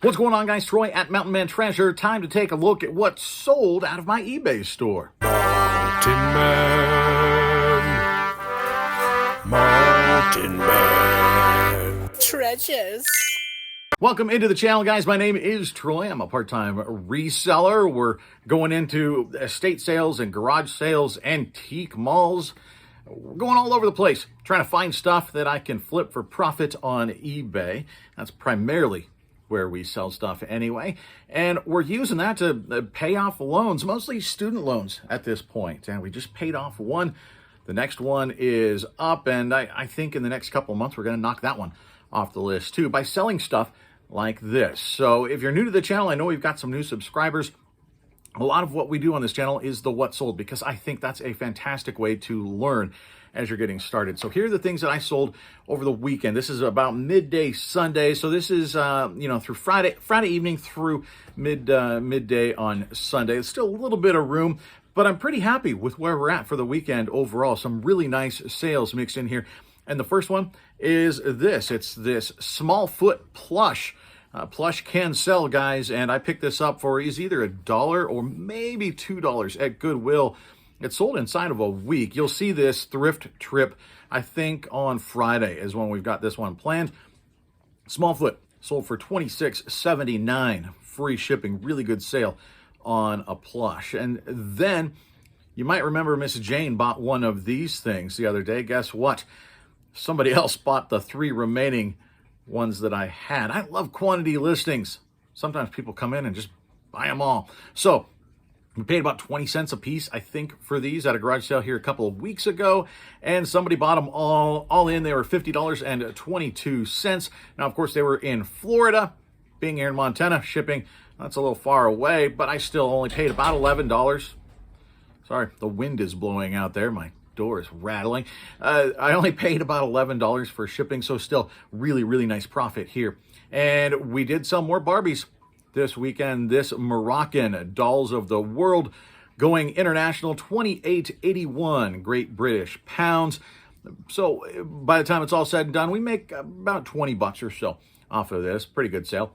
What's going on, guys? Troy at Mountain Man Treasure. Time to take a look at what sold out of my eBay store. Mountain Man Treasures. Welcome into the channel, guys. My name is Troy. I'm a part-time reseller. We're going into estate sales and garage sales, antique malls. We're going all over the place, trying to find stuff that I can flip for profit on eBay. That's primarily where we sell stuff anyway. And we're using that to pay off loans, mostly student loans at this point. And we just paid off one. The next one is up, and I think in the next couple of months, we're going to knock that one off the list too by selling stuff like this. So if you're new to the channel, I know we've got some new subscribers. A lot of what we do on this channel is the what sold, because I think that's a fantastic way to learn as you're getting started. So here are the things that I sold over the weekend. This is about midday Sunday. So this is, through Friday evening through midday on Sunday. It's still a little bit of room, but I'm pretty happy with where we're at for the weekend overall. Some really nice sales mixed in here. And the first one is this. It's this small foot plush. Plush can sell, guys, and I picked this up for either $1 or maybe $2 at Goodwill. It sold inside of a week. You'll see this thrift trip, I think, on Friday is when we've got this one planned. Small foot sold for $26.79, free shipping. Really good sale on a plush. And then you might remember Miss Jane bought one of these things the other day. Guess what? Somebody else bought the 3 remaining ones that I had. I love quantity listings. Sometimes people come in and just buy them all. So we paid about 20 cents a piece, I think, for these at a garage sale here a couple of weeks ago. And somebody bought them all in. They were $50.22. Now, of course, they were in Florida. Being here in Montana, shipping, that's a little far away, but I still only paid about $11. Sorry, the wind is blowing out there. My door is rattling. I only paid about $11 for shipping, so still really, really nice profit here. And we did sell more Barbies this weekend. This Moroccan Dolls of the World going international, $28.81 Great British pounds. So by the time it's all said and done, we make about 20 bucks or so off of this. Pretty good sale.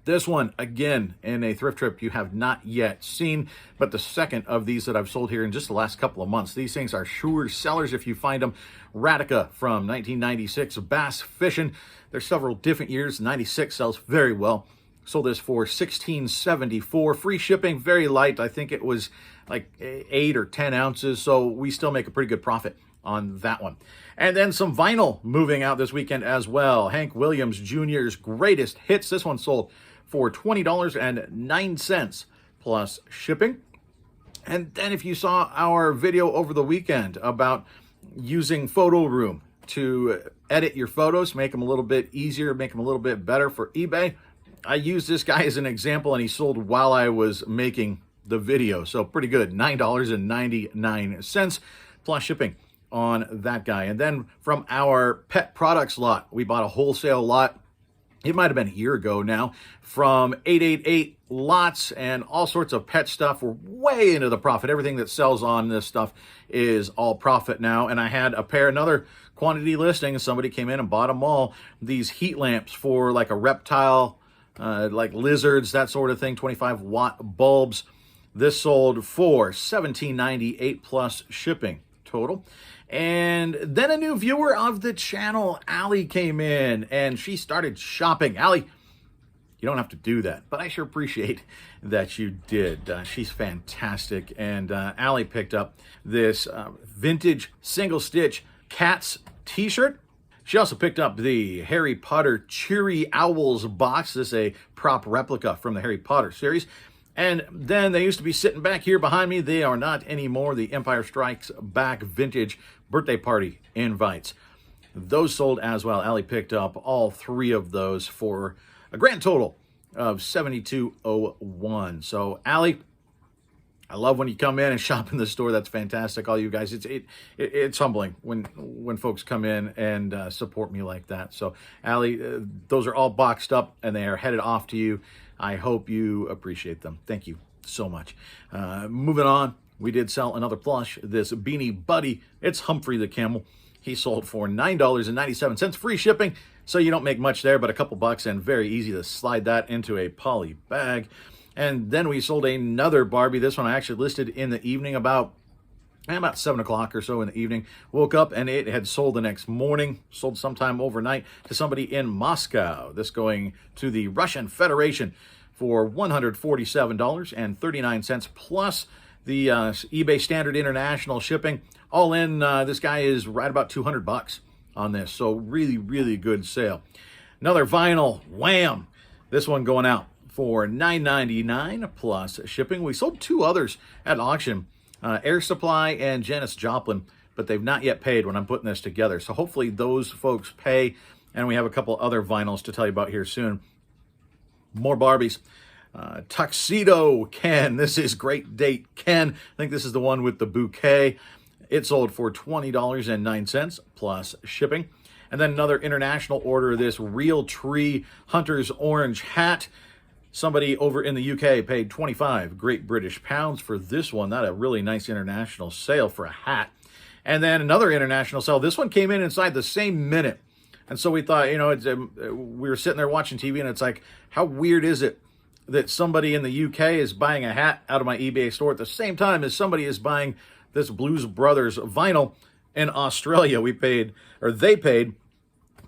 This one, again, in a thrift trip you have not yet seen, but the second of these that I've sold here in just the last couple of months. These things are sure sellers if you find them. Radica from 1996, bass fishing. There's several different years. 96 sells very well. Sold this for $16.74. Free shipping, very light. I think it was like 8 or 10 ounces, so we still make a pretty good profit on that one. And then some vinyl moving out this weekend as well. Hank Williams Jr.'s Greatest Hits. This one sold for $20.09 plus shipping. And then if you saw our video over the weekend about using Photo Room to edit your photos, make them a little bit easier, make them a little bit better for eBay, I used this guy as an example, and he sold while I was making the video. So pretty good, $9.99 plus shipping on that guy. And then from our pet products lot, we bought a wholesale lot. It might have been a year ago now, from 888 Lots and all sorts of pet stuff. We're way into the profit. Everything that sells on this stuff is all profit now. And I had another quantity listing, and somebody came in and bought them all. These heat lamps for like a reptile, like lizards, that sort of thing, 25-watt bulbs. This sold for $17.98 plus shipping total. And then a new viewer of the channel, Allie, came in and she started shopping. Allie, you don't have to do that, but I sure appreciate that you did. She's fantastic. And Allie picked up this vintage single stitch Cats t-shirt. She also picked up the Harry Potter Cheery Owls box. This is a prop replica from the Harry Potter series. And then they used to be sitting back here behind me. They are not anymore. The Empire Strikes Back vintage birthday party invites. Those sold as well. Allie picked up all 3 of those for a grand total of $72.01. So Allie, I love when you come in and shop in the store. That's fantastic. All you guys, it's humbling when folks come in and support me like that. So Allie, those are all boxed up and they are headed off to you. I hope you appreciate them. Thank you so much. Moving on, we did sell another plush, this Beanie Buddy. It's Humphrey the Camel. He sold for $9.97, free shipping. So you don't make much there, but a couple bucks, and very easy to slide that into a poly bag. And then we sold another Barbie. This one I actually listed in the evening about 7 o'clock or so in the evening. Woke up and it had sold the next morning, sold sometime overnight to somebody in Moscow. This going to the Russian Federation for $147.39 plus the eBay standard international shipping. All in, this guy is right about 200 bucks on this. So really, really good sale. Another vinyl, wham! This one going out for $9.99 plus shipping. We sold two others at auction, Air Supply and Janis Joplin, but they've not yet paid when I'm putting this together. So hopefully those folks pay, and we have a couple other vinyls to tell you about here soon. More Barbies. Tuxedo Ken. This is Great Date Ken. I think this is the one with the bouquet. It sold for $20.09 plus shipping. And then another international order, this Real Tree Hunter's Orange hat. Somebody over in the UK paid 25 Great British pounds for this one. Not a really nice international sale for a hat. And then another international sale. This one came in inside the same minute. And so we thought, we were sitting there watching TV, and it's like, how weird is it that somebody in the UK is buying a hat out of my eBay store at the same time as somebody is buying this Blues Brothers vinyl in Australia? They paid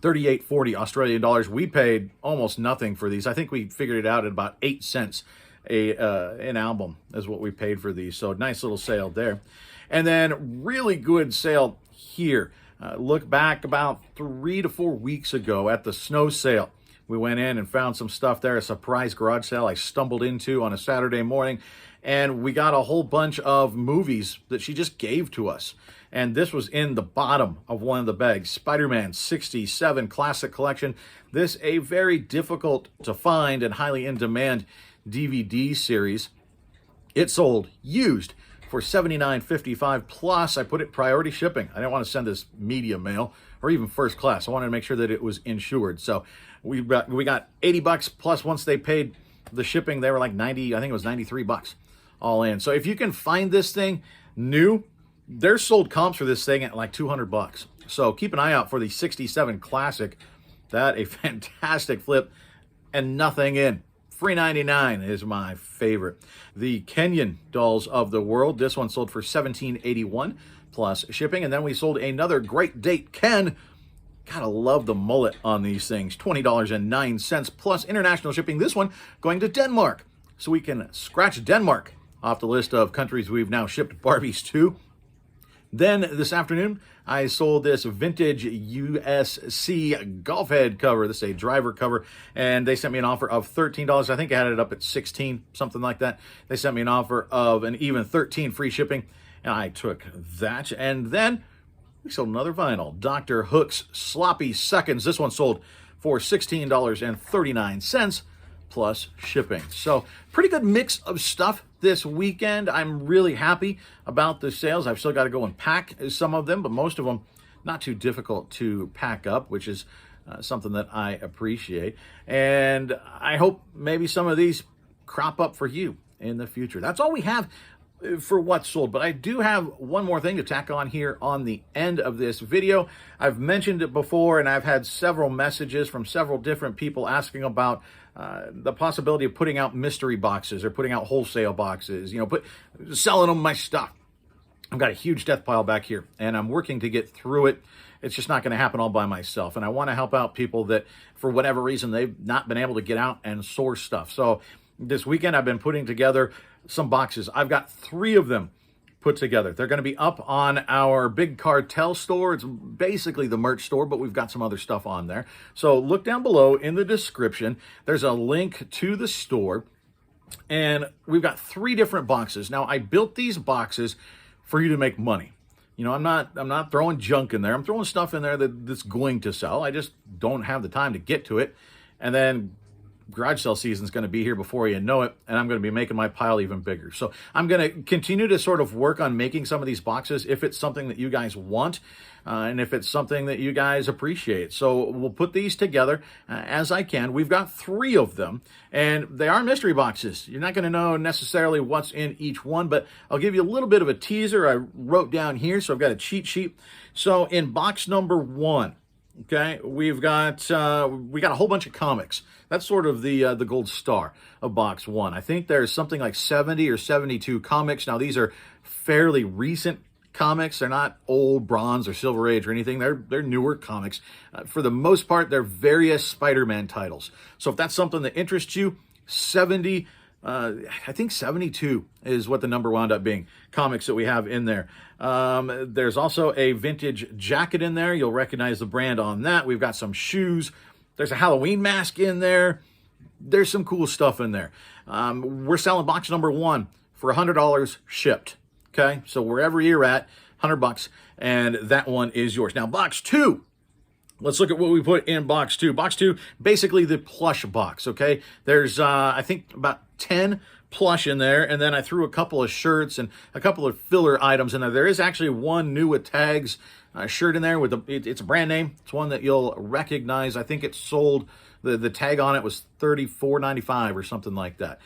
$38.40 Australian dollars. We paid almost nothing for these. I think we figured it out at about 8 cents an album is what we paid for these. So nice little sale there. And then really good sale here. Look back about 3 to 4 weeks ago at the snow sale. We went in and found some stuff there, a surprise garage sale I stumbled into on a Saturday morning. And we got a whole bunch of movies that she just gave to us. And this was in the bottom of one of the bags. Spider-Man 67 Classic Collection. This a very difficult to find and highly in demand DVD series. It sold used for $79.55 plus. I put it priority shipping. I didn't want to send this media mail or even first class. I wanted to make sure that it was insured. So we got 80 bucks plus once they paid the shipping, they were like 90, I think it was 93 bucks all in. So if you can find this thing new, there's sold comps for this thing at like 200 bucks. So keep an eye out for the 67 Classic. That a fantastic flip and nothing in. Free 99 is my favorite. The Kenyan Dolls of the World. This one sold for $17.81 plus shipping. And then we sold another Great Date Ken. Gotta love the mullet on these things. $20.09 plus international shipping. This one going to Denmark. So we can scratch Denmark off the list of countries we've now shipped Barbies to. Then this afternoon, I sold this vintage USC golf head cover. This is a driver cover, and they sent me an offer of $13. I think I had it up at $16, something like that. They sent me an offer of an even $13 free shipping, and I took that. And then we sold another vinyl, Dr. Hook's Sloppy Seconds. This one sold for $16.39 plus shipping. So pretty good mix of stuff this weekend. I'm really happy about the sales. I've still got to go and pack some of them, but most of them not too difficult to pack up, which is something that I appreciate. And I hope maybe some of these crop up for you in the future. That's all we have for what's sold, but I do have one more thing to tack on here on the end of this video. I've mentioned it before, and I've had several messages from several different people asking about the possibility of putting out mystery boxes or putting out wholesale boxes, selling them my stuff. I've got a huge death pile back here, and I'm working to get through it. It's just not going to happen all by myself, and I want to help out people that, for whatever reason, they've not been able to get out and source stuff. So this weekend, I've been putting together some boxes. I've got 3 of them put together. They're going to be up on our Big Cartel store. It's basically the merch store, but we've got some other stuff on there. So look down below in the description. There's a link to the store, and we've got 3 different boxes. Now, I built these boxes for you to make money. I'm not throwing junk in there. I'm throwing stuff in there that's going to sell. I just don't have the time to get to it. And then garage sale season is going to be here before you know it, and I'm going to be making my pile even bigger. So I'm going to continue to sort of work on making some of these boxes if it's something that you guys want, and if it's something that you guys appreciate. So we'll put these together as I can. We've got 3 of them, and they are mystery boxes. You're not going to know necessarily what's in each one, but I'll give you a little bit of a teaser I wrote down here. So I've got a cheat sheet. So in box number 1, Okay, we got a whole bunch of comics. That's sort of the gold star of box one. I think there's something like 70 or 72 comics. Now these are fairly recent comics. They're not old Bronze or Silver Age or anything. They're newer comics. For the most part, they're various Spider-Man titles. So if that's something that interests you, 70. I think 72 is what the number wound up being, comics that we have in there. There's also a vintage jacket in there. You'll recognize the brand on that. We've got some shoes. There's a Halloween mask in there. There's some cool stuff in there. We're selling box number one for $100 shipped. Okay, so wherever you're at, $100, and that one is yours. Now, box two. Let's look at what we put in box two. Box two, basically the plush box, okay? There's, I think, about 10 plush in there, and then I threw a couple of shirts and a couple of filler items in there. There is actually one new with tags shirt in there. It's a brand name. It's one that you'll recognize. I think it sold, the tag on it was $34.95 or something like that.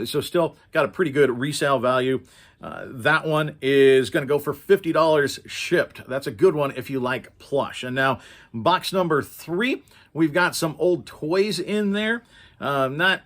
So still got a pretty good resale value. That one is going to go for $50 shipped. That's a good one if you like plush. And now, box number three, we've got some old toys in there. Play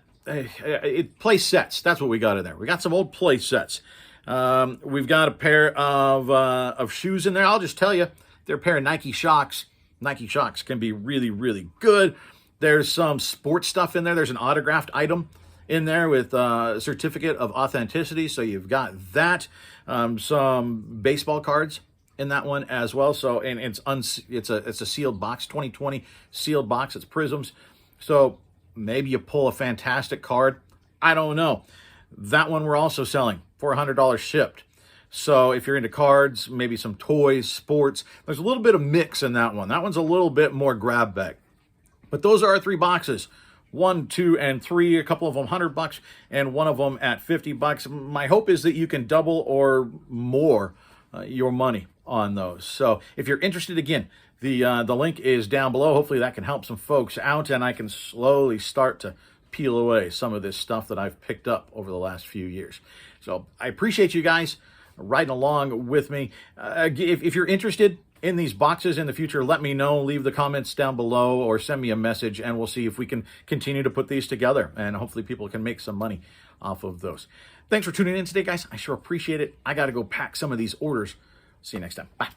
sets. That's what we got in there. We got some old play sets. We've got a pair of shoes in there. I'll just tell you, they're a pair of Nike Shocks. Nike Shocks can be really, really good. There's some sports stuff in there. There's an autographed item in there with a certificate of authenticity. So you've got that. Some baseball cards in that one as well. So, and it's a sealed box, 2020 sealed box. It's prisms. So maybe you pull a fantastic card. I don't know. That one we're also selling for $100 shipped. So if you're into cards, maybe some toys, sports, there's a little bit of mix in that one. That one's a little bit more grab bag. But those are our three boxes. 1, 2, and 3, a couple of them $100 and one of them at $50. My hope is that you can double or more your money on those. So if you're interested, again, the link is down below. Hopefully that can help some folks out, and I can slowly start to peel away some of this stuff that I've picked up over the last few years. So I appreciate you guys riding along with me. If you're interested in these boxes in the future, let me know. Leave the comments down below or send me a message, and we'll see if we can continue to put these together, and hopefully people can make some money off of those. Thanks for tuning in today, guys. I sure appreciate it. I got to go pack some of these orders. See you next time. Bye.